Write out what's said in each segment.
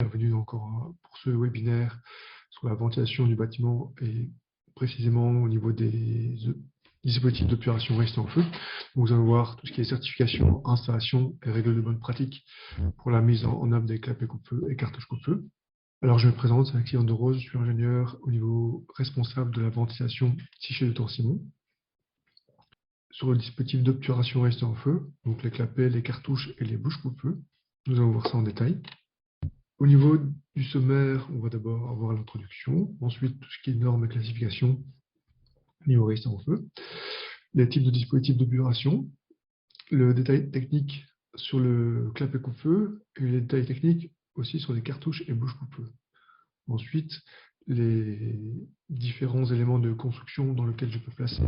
Bienvenue encore pour ce webinaire sur la ventilation du bâtiment et précisément au niveau des dispositifs d'obturation restés en feu. Vous allez voir tout ce qui est certification, installation et règles de bonne pratique pour la mise en œuvre des clapets coupe-feu et cartouches coupe-feu. Alors je me présente, c'est Alexis de Rose, je suis ingénieur au niveau responsable de la ventilation ici chez Dr Simon. Sur le dispositif d'obturation resté en feu, donc les clapets, les cartouches et les bouches coupe-feu, nous allons voir ça en détail. Au niveau du sommaire, on va d'abord avoir l'introduction, ensuite tout ce qui est normes et classification, niveau restant en feu, les types de dispositifs d'obturation, le détail technique sur le clapet coupe-feu et les détails techniques aussi sur les cartouches et bouches coupe-feu. Ensuite, les différents éléments de construction dans lesquels je peux placer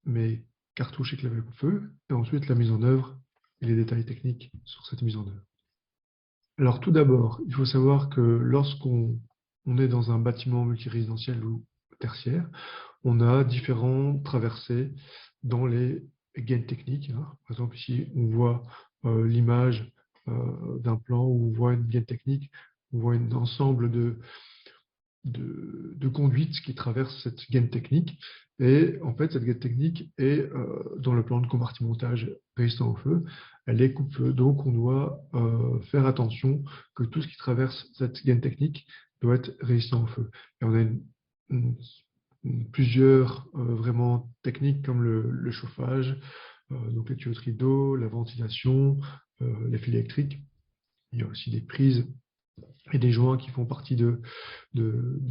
mes cartouches et clapets coupe-feu, et ensuite la mise en œuvre et les détails techniques sur cette mise en œuvre. Alors tout d'abord, il faut savoir que lorsqu'on est dans un bâtiment multirésidentiel ou tertiaire, on a différents traversées dans les gaines techniques. Par exemple, ici, on voit l'image d'un plan où on voit une gaine technique, on voit un ensemble de conduites qui traversent cette gaine technique. Et en fait, cette gaine technique est dans le plan de compartimentage résistant au feu, elle est coupe-feu. Donc, on doit faire attention que tout ce qui traverse cette gaine technique doit être résistant au feu. Et on a plusieurs vraiment techniques comme le chauffage, donc les tuyauteries d'eau, la ventilation, les fils électriques. Il y a aussi des prises et des joints qui font partie de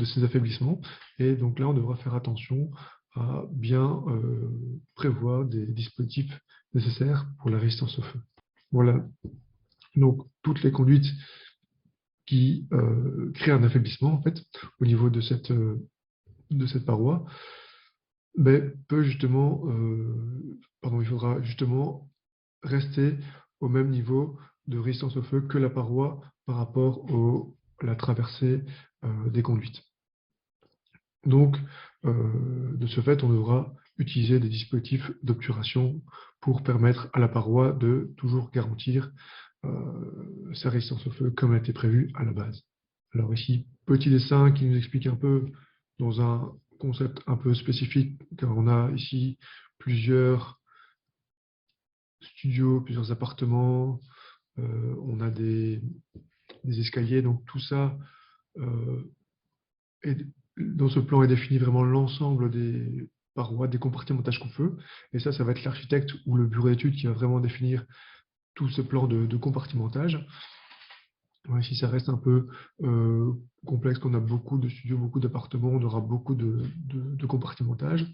ces affaiblissements. Et donc là, on devra faire attention à bien prévoir des dispositifs nécessaires pour la résistance au feu. Voilà, donc toutes les conduites qui créent un affaiblissement en fait, au niveau de cette paroi, peut justement, il faudra justement rester au même niveau de résistance au feu que la paroi par rapport à la traversée des conduites. Donc, de ce fait, on devra utiliser des dispositifs d'obturation pour permettre à la paroi de toujours garantir sa résistance au feu comme elle était prévue à la base. Alors ici, petit dessin qui nous explique un peu dans un concept un peu spécifique, car on a ici plusieurs studios, plusieurs appartements, on a des escaliers, donc tout ça dans ce plan est défini vraiment l'ensemble des parois, des compartimentages coupe-feu, et ça va être l'architecte ou le bureau d'études qui va vraiment définir tout ce plan de compartimentage. Ici, ça reste un peu complexe, qu'on a beaucoup de studios, beaucoup d'appartements, on aura beaucoup de compartimentage.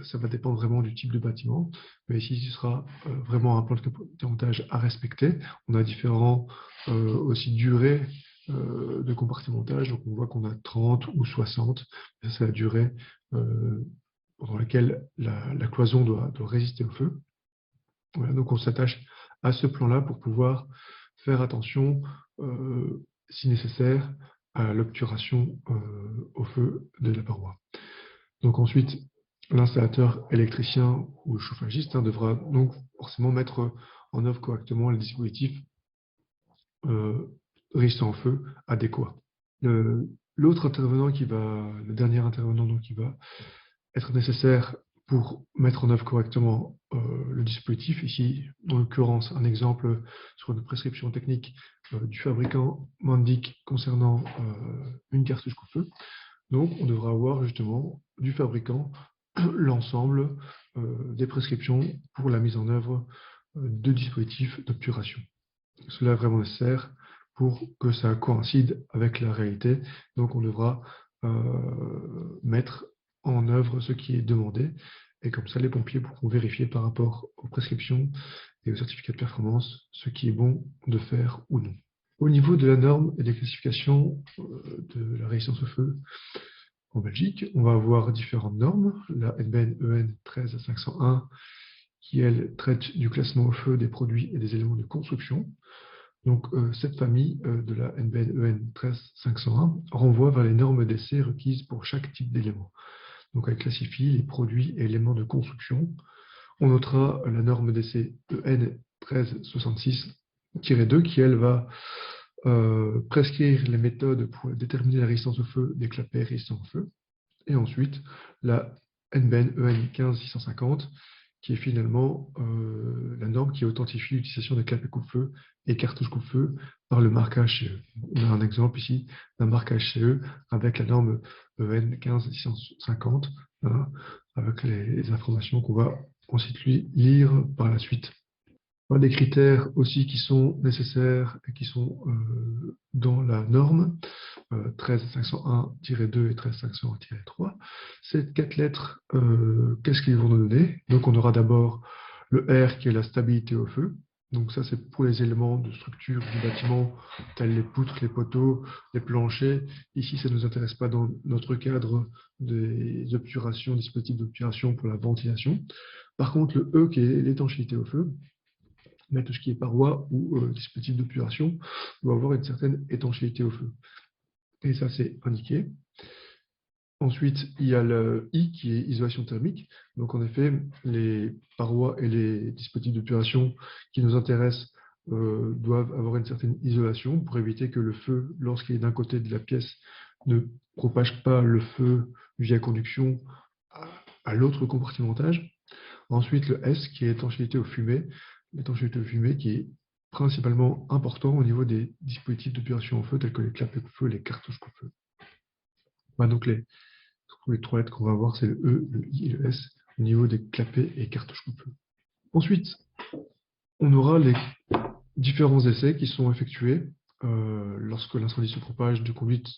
Ça va dépendre vraiment du type de bâtiment. Mais ici, ce sera vraiment un plan de compartimentage à respecter. On a différents aussi durées de compartimentage. Donc, on voit qu'on a 30 ou 60. C'est la durée pendant laquelle la cloison doit résister au feu. Voilà, donc, on s'attache à ce plan-là pour pouvoir faire attention, si nécessaire, à l'obturation au feu de la paroi. Donc ensuite, l'installateur électricien ou chauffagiste devra donc forcément mettre en œuvre correctement les dispositifs résistants au feu adéquats. L'autre intervenant le dernier intervenant donc, qui va être nécessaire pour mettre en œuvre correctement le dispositif, ici, en l'occurrence, un exemple sur une prescription technique du fabricant m'indique concernant une cartouche coupe-feu. Donc, on devra avoir justement du fabricant l'ensemble des prescriptions pour la mise en œuvre de dispositifs d'obturation. Cela est vraiment nécessaire pour que ça coïncide avec la réalité. Donc, on devra mettre en œuvre ce qui est demandé. Et comme ça, les pompiers pourront vérifier par rapport aux prescriptions et aux certificats de performance ce qui est bon de faire ou non. Au niveau de la norme et des classifications de la résistance au feu en Belgique, on va avoir différentes normes. La NBN EN 13501 qui, elle, traite du classement au feu des produits et des éléments de construction. Donc, cette famille de la NBN EN 13501 renvoie vers les normes d'essai requises pour chaque type d'élément. Donc, elle classifie les produits et éléments de construction. On notera la norme d'essai EN 1366-2 qui, elle, va prescrire les méthodes pour déterminer la résistance au feu des clapets résistants au feu. Et ensuite, la NBN EN 15650, qui est finalement la norme qui authentifie l'utilisation des clapets coupe-feu et cartouches coupe-feu par le marquage CE. On a un exemple ici d'un marquage CE avec la norme EN 15650, hein, avec les informations qu'on va ensuite lire par la suite. Un des critères aussi qui sont nécessaires et qui sont dans la norme 13501-2 et 13501-3. Ces 4 lettres, qu'est-ce qu'ils vont nous donner? Donc on aura d'abord le R qui est la stabilité au feu. Donc ça c'est pour les éléments de structure du bâtiment, tels les poutres, les poteaux, les planchers. Ici ça ne nous intéresse pas dans notre cadre des obturations, dispositifs d'obturation pour la ventilation. Par contre le E qui est l'étanchéité au feu, mais tout ce qui est paroi ou dispositif d'obturation doit avoir une certaine étanchéité au feu. Et ça, c'est indiqué. Ensuite, il y a le I qui est isolation thermique. Donc, en effet, les parois et les dispositifs d'obturation qui nous intéressent doivent avoir une certaine isolation pour éviter que le feu, lorsqu'il est d'un côté de la pièce, ne propage pas le feu via conduction à l'autre compartimentage. Ensuite, le S qui est étanchéité aux fumées. L'étanchéité aux fumées qui est principalement important au niveau des dispositifs d'obturation au feu tels que les clapets coupe-feu et les cartouches coupe-feu. Voilà, donc les 3 lettres qu'on va voir, c'est le E, le I et le S au niveau des clapets et cartouches coupe-feu. Ensuite, on aura les différents essais qui sont effectués lorsque l'incendie se propage de conduite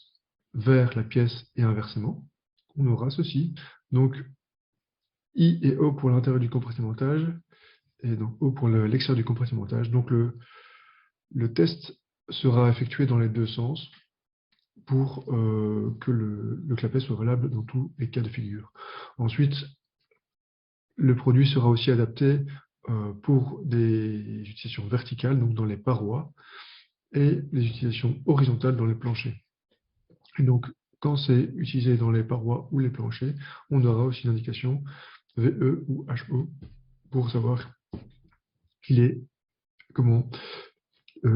vers la pièce et inversement. On aura ceci. Donc, I et O pour l'intérieur du compartimentage et donc O pour l'extérieur du compartimentage. Donc, le test sera effectué dans les deux sens pour que le clapet soit valable dans tous les cas de figure. Ensuite, le produit sera aussi adapté pour des utilisations verticales, donc dans les parois, et les utilisations horizontales dans les planchers. Et donc, quand c'est utilisé dans les parois ou les planchers, on aura aussi une indication VE ou HO pour savoir qu'il est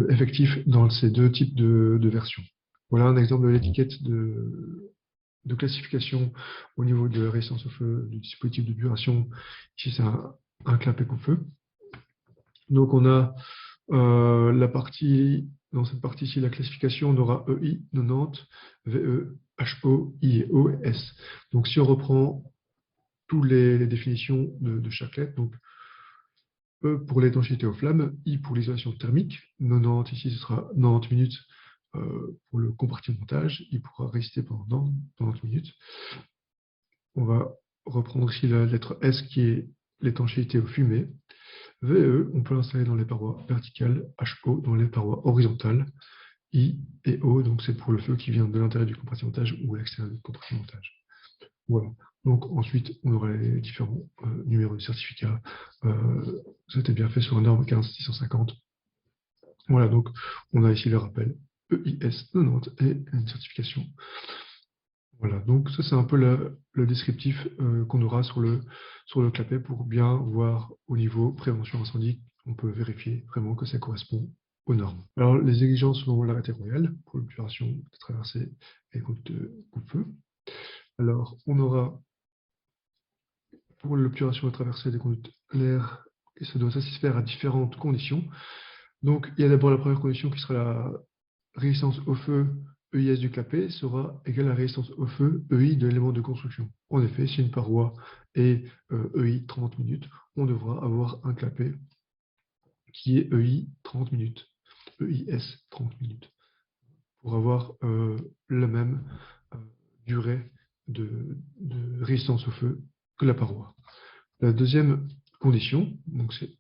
effectif dans ces deux types de versions. Voilà un exemple de l'étiquette de classification au niveau de la résistance au feu du dispositif de duration. Ici, c'est un clapet coupe-feu. Donc, on a dans cette partie-ci, la classification, on aura EI 90, VE, HO, I et O, S. Donc, si on reprend toutes les définitions de chaque lettre, donc E pour l'étanchéité aux flammes, I pour l'isolation thermique, 90 ici ce sera 90 minutes pour le compartimentage, il pourra résister pendant 90 minutes. On va reprendre ici la lettre S qui est l'étanchéité aux fumées. VE, on peut l'installer dans les parois verticales, HO dans les parois horizontales, I et O, donc c'est pour le feu qui vient de l'intérieur du compartimentage ou à l'extérieur du compartimentage. Voilà. Donc ensuite, on aura les différents numéros de certificat. C'était bien fait sur la norme 15650. Voilà, donc on a ici le rappel EIS 90 et une certification. Voilà, donc ça c'est un peu le descriptif qu'on aura sur le clapet pour bien voir au niveau prévention incendie. On peut vérifier vraiment que ça correspond aux normes. Alors les exigences sont l'arrêté royal pour l'obturation de traversée et coupe-feu. Alors on aura pour l'obturation de traversée des conduites l'air, et ça doit satisfaire à différentes conditions. Donc il y a d'abord la première condition qui sera la résistance au feu EIS du clapet sera égale à la résistance au feu EI de l'élément de construction. En effet, si une paroi est EI 30 minutes, on devra avoir un clapet qui est EI 30 minutes, EIS 30 minutes, pour avoir la même durée de résistance au feu que la paroi. La deuxième condition, donc c'est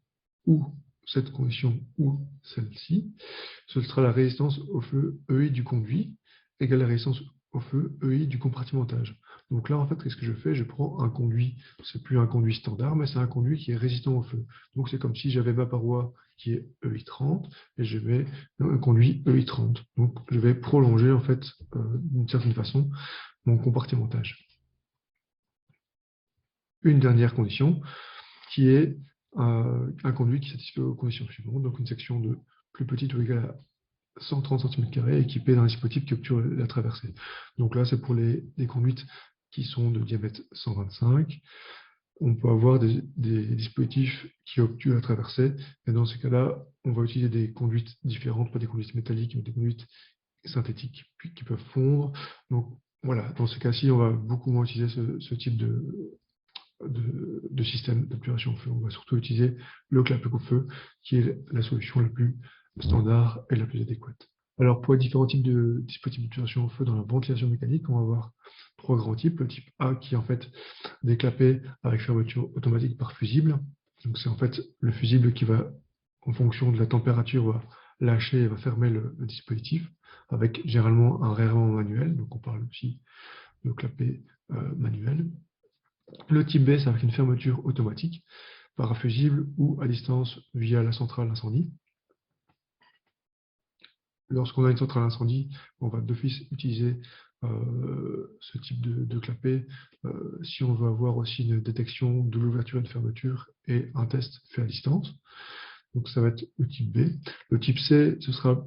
ou cette condition ou celle-ci, ce sera la résistance au feu EI du conduit égale la résistance au feu EI du compartimentage. Donc là, en fait, qu'est-ce que je fais? Je prends un conduit, c'est plus un conduit standard, mais c'est un conduit qui est résistant au feu. Donc c'est comme si j'avais ma paroi qui est EI 30 et je mets un conduit EI 30. Donc je vais prolonger, en fait, d'une certaine façon, mon compartimentage. Une dernière condition, qui est un conduit qui satisfait aux conditions suivantes, donc une section de plus petite ou égale 130 cm² équipé d'un dispositif qui obture la traversée. Donc là, c'est pour les conduites qui sont de diamètre 125. On peut avoir des dispositifs qui obtuent la traversée. Et dans ces cas-là, on va utiliser des conduites différentes, pas des conduites métalliques, mais des conduites synthétiques qui peuvent fondre. Donc voilà, dans ces cas-ci, on va beaucoup moins utiliser ce type de système d'obturation au feu. On va surtout utiliser le clapet coupe-feu, qui est la solution la plus standard et la plus adéquate. Alors, pour les différents types de dispositifs d'obturation au feu dans la ventilation mécanique, on va avoir 3 grands types. Le type A, qui est en fait des clapets avec fermeture automatique par fusible. Donc, c'est en fait le fusible qui va, en fonction de la température, va lâcher et va fermer le dispositif, avec généralement un réarmement manuel. Donc, on parle aussi de clapet manuel. Le type B, c'est avec une fermeture automatique, par un fusible ou à distance via la centrale incendie. Lorsqu'on a une centrale incendie, on va d'office utiliser ce type de clapet si on veut avoir aussi une détection de l'ouverture et de fermeture et un test fait à distance. Donc ça va être le type B. Le type C, ce sera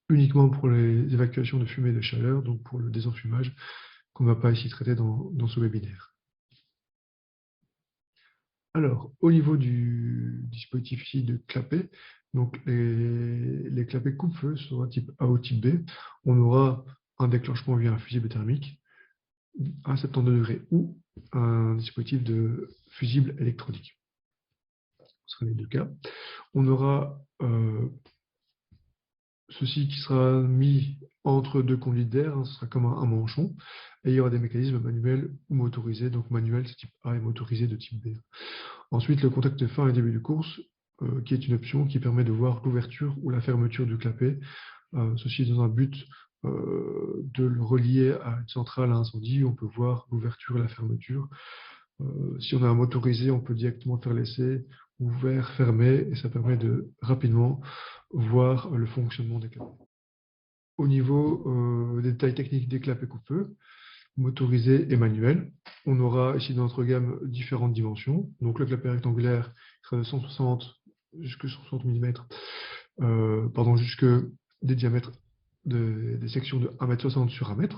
uniquement pour les évacuations de fumée et de chaleur, donc pour le désenfumage, qu'on ne va pas ici traiter dans ce webinaire. Alors, au niveau du dispositif ici de clapet, donc les clapets coupe-feu sur un type A ou type B, on aura un déclenchement via un fusible thermique à 72° ou un dispositif de fusible électronique. Ce sera les deux cas. On aura ceci qui sera mis entre deux conduites d'air, ce sera comme un manchon, et il y aura des mécanismes manuels ou motorisés, donc manuel c'est type A et motorisé de type B. Ensuite, le contact fin et début de course, qui est une option qui permet de voir l'ouverture ou la fermeture du clapet, ceci dans un but de le relier à une centrale à incendie, on peut voir l'ouverture et la fermeture. Si on a un motorisé, on peut directement faire l'essai ouvert, fermé, et ça permet de rapidement voir le fonctionnement des clapets. Au niveau des détails techniques des clapets coupe-feu, motorisé et manuel, on aura ici dans notre gamme différentes dimensions. Donc le clapet rectangulaire sera de 160 jusqu'à 160 mm, jusque des diamètres des sections de 1,60 m sur 1 m.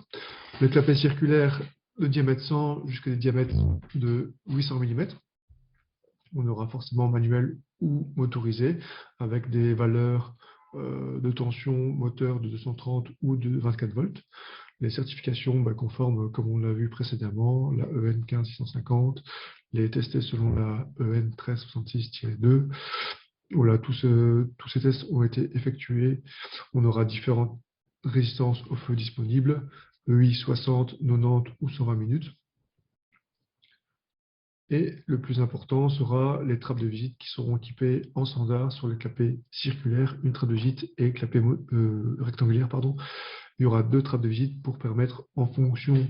Le clapet circulaire de diamètre 100 jusqu'à des diamètres de 800 mm. On aura forcément manuel ou motorisé avec des valeurs de tension moteur de 230 ou de 24 volts. Les certifications conformes, comme on l'a vu précédemment, la EN 15650, les testés selon la EN 1366-2. Voilà, tous ces tests ont été effectués. On aura différentes résistances au feu disponibles, EI 60, 90 ou 120 minutes. Et le plus important sera les trappes de visite qui seront équipées en standard sur les clapets circulaires, une trappe de visite et clapet rectangulaire. Il y aura 2 trappes de visite pour permettre, en fonction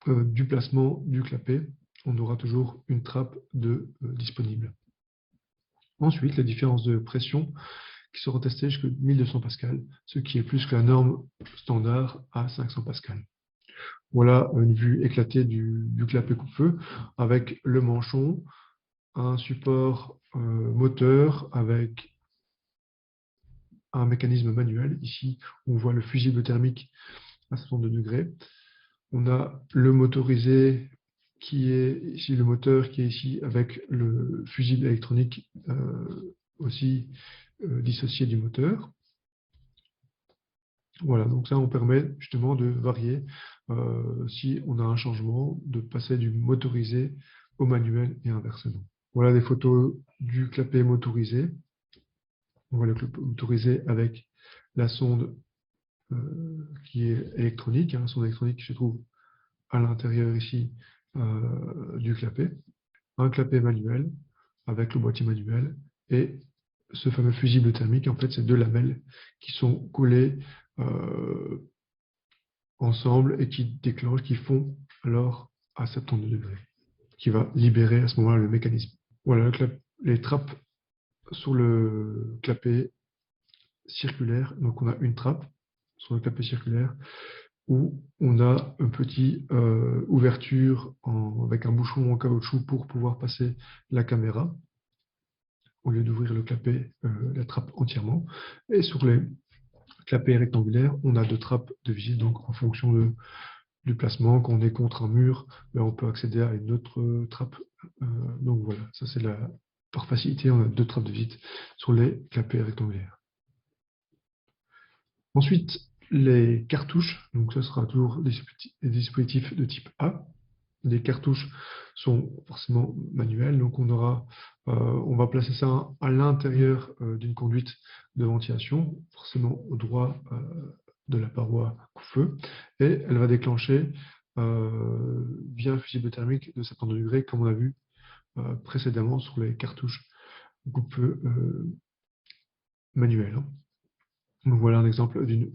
du placement du clapet, on aura toujours une trappe disponible. Ensuite, les différences de pression qui seront testées jusqu'à 1200 pascal, ce qui est plus que la norme standard à 500 pascal. Voilà une vue éclatée du clapet coupe-feu avec le manchon, un support moteur avec un mécanisme manuel. Ici, on voit le fusible thermique à 62°. On a le motorisé qui est ici, le moteur qui est ici avec le fusible électronique aussi dissocié du moteur. Voilà, donc ça, on permet justement de varier si on a un changement, de passer du motorisé au manuel et inversement. Voilà des photos du clapet motorisé. On voit le clapet motorisé avec la sonde qui est électronique, la sonde électronique qui se trouve à l'intérieur ici du clapet. Un clapet manuel avec le boîtier manuel et ce fameux fusible thermique, en fait, c'est 2 lamelles qui sont collées ensemble et qui déclenchent, qui font alors à 72°, qui va libérer à ce moment-là le mécanisme. Voilà les trappes sur le clapet circulaire. Donc on a une trappe sur le clapet circulaire où on a une petite ouverture avec un bouchon en caoutchouc pour pouvoir passer la caméra au lieu d'ouvrir le clapet, la trappe entièrement. Et sur les clapet rectangulaire, on a deux trappes de visite, donc en fonction du placement, quand on est contre un mur, ben, on peut accéder à une autre trappe. Donc voilà, ça c'est par facilité, on a deux trappes de visite sur les clapets rectangulaires. Ensuite, les cartouches, donc ce sera toujours des dispositifs de type A. Les cartouches sont forcément manuelles, donc on va placer ça à l'intérieur d'une conduite de ventilation, forcément au droit de la paroi coupe-feu, et elle va déclencher via un fusible thermique de 70 degrés, comme on a vu précédemment sur les cartouches coupe-feu manuelles. Donc voilà un exemple d'une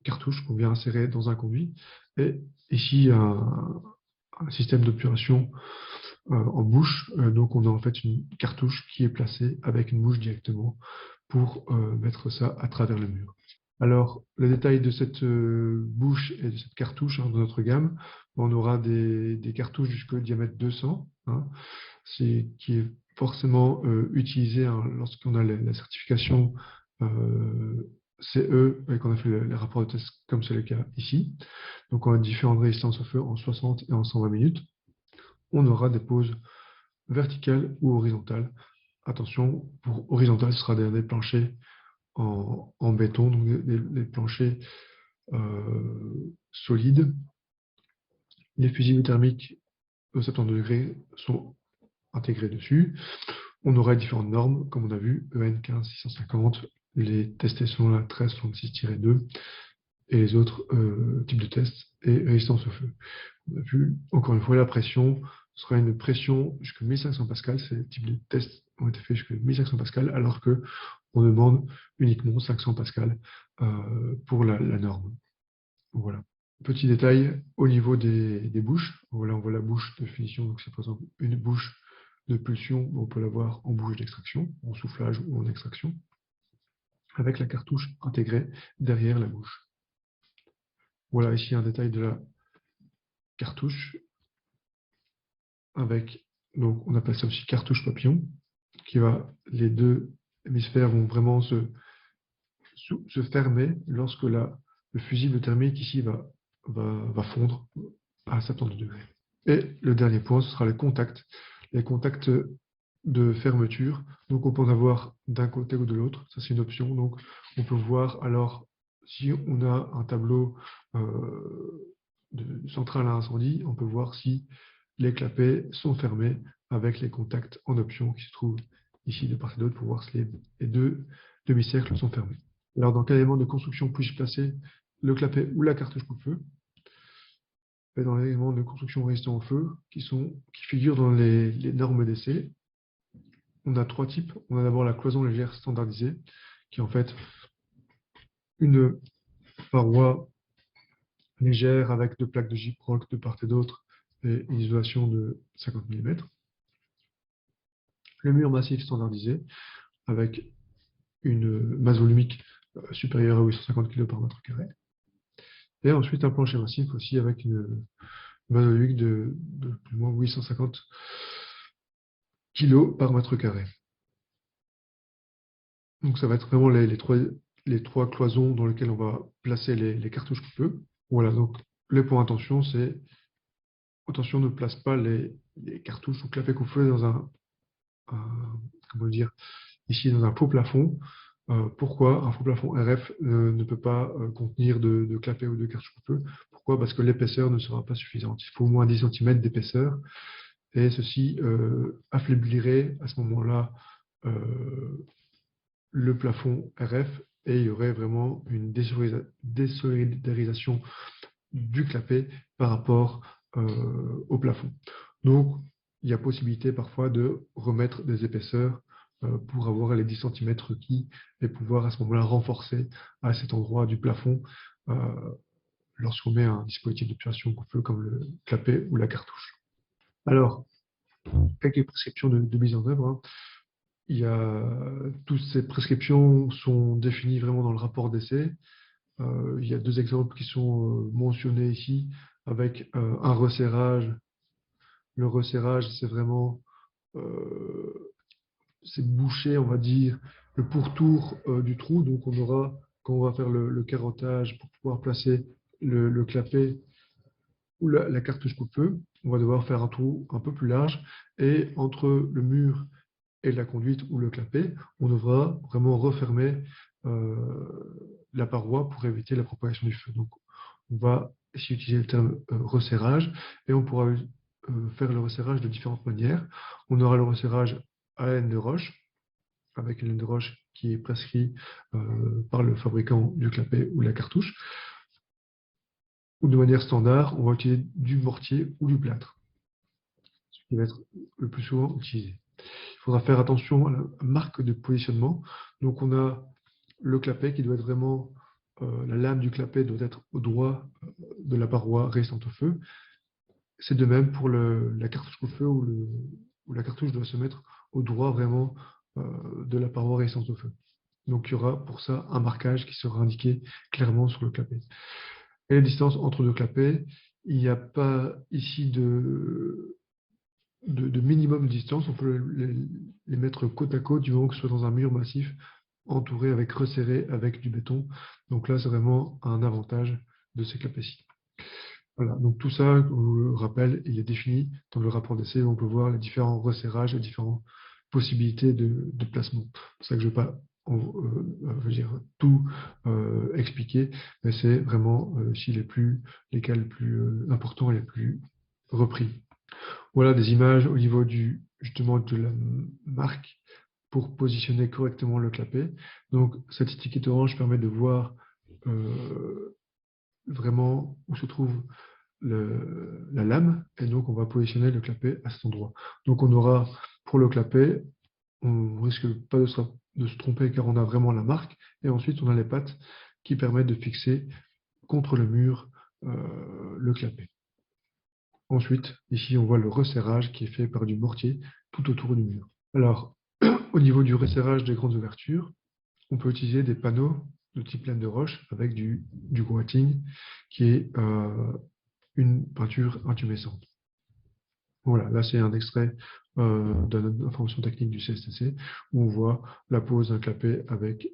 cartouche qu'on vient insérer dans un conduit, et ici un système d'obturation en bouche. Donc on a en fait une cartouche qui est placée avec une bouche directement pour mettre ça à travers le mur. Alors, le détail de cette bouche et de cette cartouche dans notre gamme, on aura des cartouches jusqu'au diamètre 200, qui est forcément utilisé lorsqu'on a la certification CE et qu'on a fait les rapports de test comme c'est le cas ici. Donc on a différentes résistances au feu en 60 et en 120 minutes. On aura des pauses verticales ou horizontales. Attention, pour horizontal, ce sera des planchers en béton, donc des planchers solides. Les fusibles thermiques au 70 degrés sont intégrés dessus. On aura différentes normes, comme on a vu, EN 15650, les testés selon la 1366-2 et les autres types de tests et résistance au feu. On a vu, encore une fois, la pression sera une pression jusqu'à 1500 pascal. Ces types de tests ont été faits jusqu'à 1500 pascal, alors qu'on demande uniquement 500 pascal pour la norme. Voilà. Petit détail au niveau des bouches. Voilà, on voit la bouche de finition. Donc c'est par exemple une bouche de pulsion. On peut l'avoir en bouche d'extraction, en soufflage ou en extraction, avec la cartouche intégrée derrière la bouche. Voilà ici un détail de la cartouche avec, donc on appelle ça aussi cartouche papillon, les deux hémisphères vont vraiment se fermer lorsque le fusible thermique ici va fondre à 70 degrés. Et le dernier point, ce sera les contacts de fermeture. Donc on peut en avoir d'un côté ou de l'autre, ça c'est une option. Donc on peut voir alors si on a un tableau de centrale à incendie, on peut voir si les clapets sont fermés avec les contacts en option qui se trouvent ici de part et d'autre pour voir si les deux demi-cercles sont fermés. Alors, dans quel élément de construction puis-je placer le clapet ou la cartouche coupe-feu? Dans les éléments de construction résistants au feu qui figurent dans les normes d'essai. On a trois types. On a d'abord la cloison légère standardisée, qui est en fait une paroi légère avec deux plaques de gyproc de part et d'autre et une isolation de 50 mm. Le mur massif standardisé avec une masse volumique supérieure à 850 kg par mètre carré. Et ensuite un plancher massif aussi avec une masse volumique de plus ou moins 850 kg par mètre carré. Donc ça va être vraiment les trois cloisons dans lesquelles on va placer les cartouches coupe-feu. Voilà, donc les points attention, c'est attention, ne place pas les cartouches ou clapets coupe-feu dans comment dire, ici dans un faux plafond. Pourquoi un faux plafond RF ne peut pas contenir de clapets ou de cartouches coupe-feu? Pourquoi? Parce que l'épaisseur ne sera pas suffisante. Il faut au moins 10 cm d'épaisseur. Et ceci affaiblirait à ce moment-là le plafond RF et il y aurait vraiment une désolidarisation du clapet par rapport au plafond. Donc, il y a possibilité parfois de remettre des épaisseurs pour avoir les 10 cm requis et pouvoir à ce moment-là renforcer à cet endroit du plafond lorsqu'on met un dispositif d'obturation coupe-feu comme le clapet ou la cartouche. Alors, quelques prescriptions de mise en œuvre. Toutes ces prescriptions sont définies vraiment dans le rapport d'essai. Il y a deux exemples qui sont mentionnés ici avec un resserrage. Le resserrage, c'est vraiment c'est boucher, on va dire, le pourtour du trou. Donc on aura, quand on va faire le carottage pour pouvoir placer le clapet ou la cartouche coupe-feu, on va devoir faire un trou un peu plus large et entre le mur et la conduite ou le clapet, on devra vraiment refermer la paroi pour éviter la propagation du feu. Donc, on va ici utiliser le terme resserrage et on pourra faire le resserrage de différentes manières. On aura le resserrage à laine de roche, avec une laine de roche qui est prescrit par le fabricant du clapet ou la cartouche. Ou de manière standard, on va utiliser du mortier ou du plâtre, ce qui va être le plus souvent utilisé. Il faudra faire attention à la marque de positionnement. Donc on a le clapet qui doit être vraiment, la lame du clapet doit être au droit de la paroi résistante au feu. C'est de même pour la cartouche au feu où la cartouche doit se mettre au droit vraiment de la paroi résistante au feu. Donc il y aura pour ça un marquage qui sera indiqué clairement sur le clapet. Et la distance entre deux clapets, il n'y a pas ici de minimum de distance. On peut les mettre côte à côte du moment que ce soit dans un mur massif entouré avec resserré avec du béton. Donc là, c'est vraiment un avantage de ces clapets-ci. Voilà, donc tout ça, je vous le rappelle, il est défini dans le rapport d'essai où on peut voir les différents resserrages, les différentes possibilités de placement. C'est pour ça que je ne vais pas tout expliquer, mais c'est vraiment ici les cas les plus importants et les plus repris. Voilà des images au niveau justement de la marque pour positionner correctement le clapet. Donc cette étiquette orange permet de voir vraiment où se trouve la lame, et donc on va positionner le clapet à cet endroit. Donc on aura pour le clapet, on ne risque pas de se tromper car on a vraiment la marque, et ensuite on a les pattes qui permettent de fixer contre le mur le clapet. Ensuite, ici on voit le resserrage qui est fait par du mortier tout autour du mur. Alors, au niveau du resserrage des grandes ouvertures, on peut utiliser des panneaux de type laine de roche avec du growatting qui est une peinture intumescente. Voilà, là c'est un extrait d'une information technique du CSTC où on voit la pose d'un clapet avec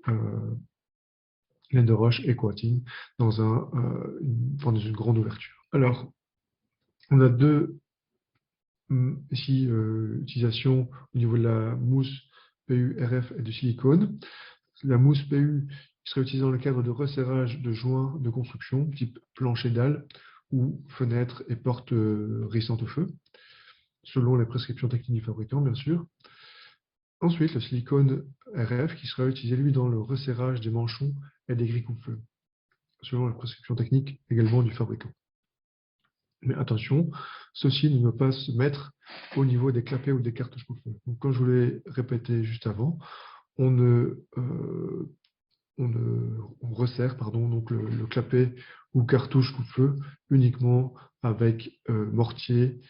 laine de roche et coating dans une grande ouverture. Alors, on a deux ici utilisations au niveau de la mousse PU RF et de silicone. La mousse PU serait utilisée dans le cadre de resserrage de joints de construction, type plancher dalle ou fenêtres et portes résistantes au feu, selon les prescriptions techniques du fabricant, bien sûr. Ensuite, le silicone RF qui sera utilisé, lui, dans le resserrage des manchons et des grilles coupe-feu, selon les prescriptions techniques également du fabricant. Mais attention, ceci ne doit pas se mettre au niveau des clapets ou des cartouches coupe-feu. Donc, comme je vous l'ai répété juste avant, on resserre donc le clapet ou cartouche coupe-feu uniquement avec mortier,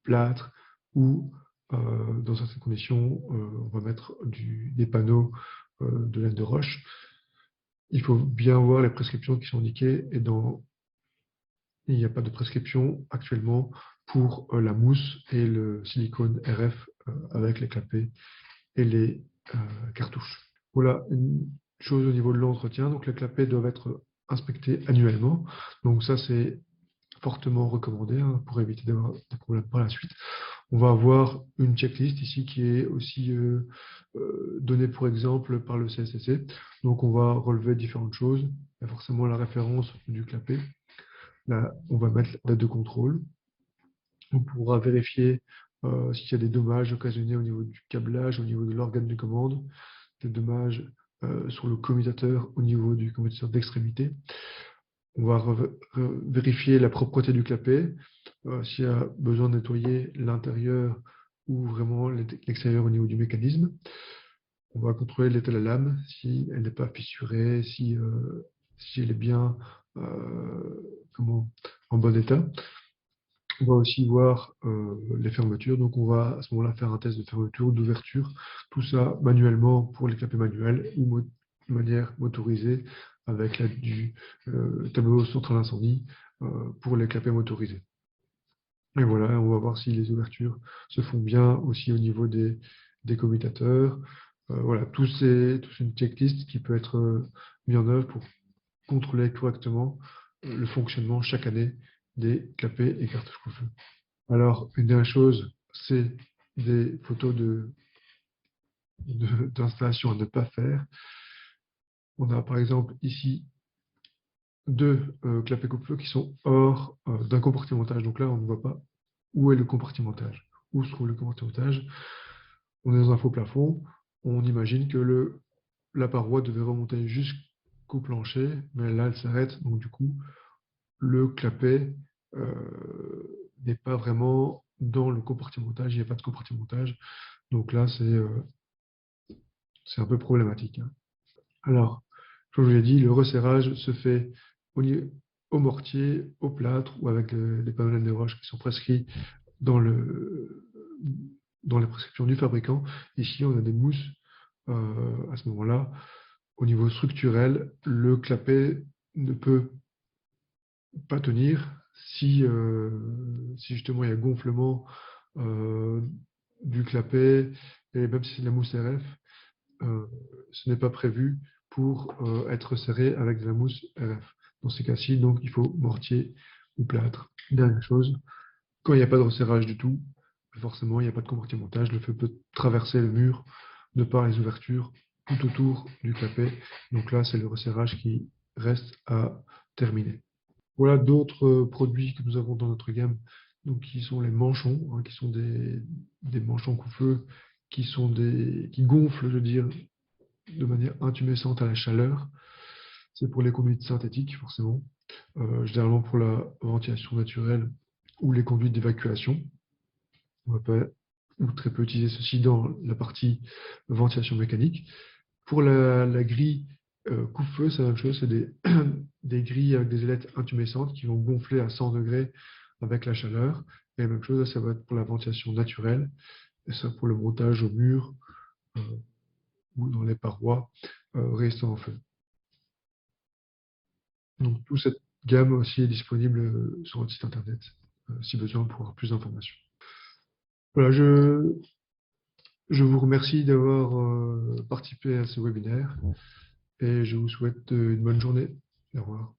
plâtre ou dans certaines conditions, on va mettre des panneaux de laine de roche. Il faut bien voir les prescriptions qui sont indiquées et il n'y a pas de prescription actuellement pour la mousse et le silicone RF avec les clapets et les cartouches. Voilà une chose au niveau de l'entretien. Donc les clapets doivent être inspectés annuellement. Donc ça c'est fortement recommandé pour éviter d'avoir des problèmes par la suite. On va avoir une checklist ici qui est aussi donnée pour exemple par le CSCC. Donc on va relever différentes choses. Il y a forcément la référence du clapet. Là, on va mettre la date de contrôle. On pourra vérifier s'il y a des dommages occasionnés au niveau du câblage, au niveau de l'organe de commande, des dommages sur le commutateur au niveau du commutateur d'extrémité. On va vérifier la propreté du clapet, s'il y a besoin de nettoyer l'intérieur ou vraiment l'extérieur au niveau du mécanisme. On va contrôler l'état de la lame, si elle n'est pas fissurée, si elle est bien en bon état. On va aussi voir les fermetures, donc on va à ce moment-là faire un test de fermeture ou d'ouverture, tout ça manuellement pour les clapets manuels ou de manière motorisée avec l'aide du tableau central incendie pour les clapets motorisés. Et voilà, on va voir si les ouvertures se font bien aussi au niveau des commutateurs. Voilà, tout c'est une checklist qui peut être mis en œuvre pour contrôler correctement le fonctionnement chaque année des clapets et cartouches coupe-feu. Alors, une dernière chose, c'est des photos d'installation à ne pas faire. On a par exemple ici deux clapets coupe-feu qui sont hors d'un compartimentage. Donc là, on ne voit pas où est le compartimentage. Où se trouve le compartimentage? On est dans un faux plafond. On imagine que la paroi devait remonter jusqu'au plancher, mais là, elle s'arrête. Donc du coup, le clapet n'est pas vraiment dans le compartimentage. Il n'y a pas de compartimentage. Donc là, c'est un peu problématique, hein. Alors, comme je vous l'ai dit, le resserrage se fait au mortier, au plâtre ou avec les panneaux de roche qui sont prescrits dans dans les prescriptions du fabricant. Ici, on a des mousses à ce moment-là. Au niveau structurel, le clapet ne peut pas tenir si justement il y a gonflement euh, du clapet, et même si c'est de la mousse RF, ce n'est pas prévu pour être serré avec de la mousse RF. Dans ces cas-ci, donc, il faut mortier ou plâtre. Dernière chose, quand il n'y a pas de resserrage du tout, forcément, il n'y a pas de compartimentage. Le feu peut traverser le mur de par les ouvertures tout autour du clapet. Donc là, c'est le resserrage qui reste à terminer. Voilà d'autres produits que nous avons dans notre gamme, donc qui sont les manchons, hein, qui sont des manchons coupe-feu qui gonflent, je veux dire, de manière intumescente à la chaleur. C'est pour les conduites synthétiques, forcément, généralement pour la ventilation naturelle ou les conduites d'évacuation. On va pas ou très peu utiliser ceci dans la partie ventilation mécanique. Pour la grille coupe-feu, c'est la même chose, c'est des grilles avec des ailettes intumescentes qui vont gonfler à 100 degrés avec la chaleur. Et la même chose, ça va être pour la ventilation naturelle, et ça pour le montage au mur euh, ou dans les parois résistant au feu. Donc, toute cette gamme aussi est disponible sur notre site internet, si besoin pour avoir plus d'informations. Voilà, je vous remercie d'avoir participé à ce webinaire et je vous souhaite une bonne journée. Au revoir.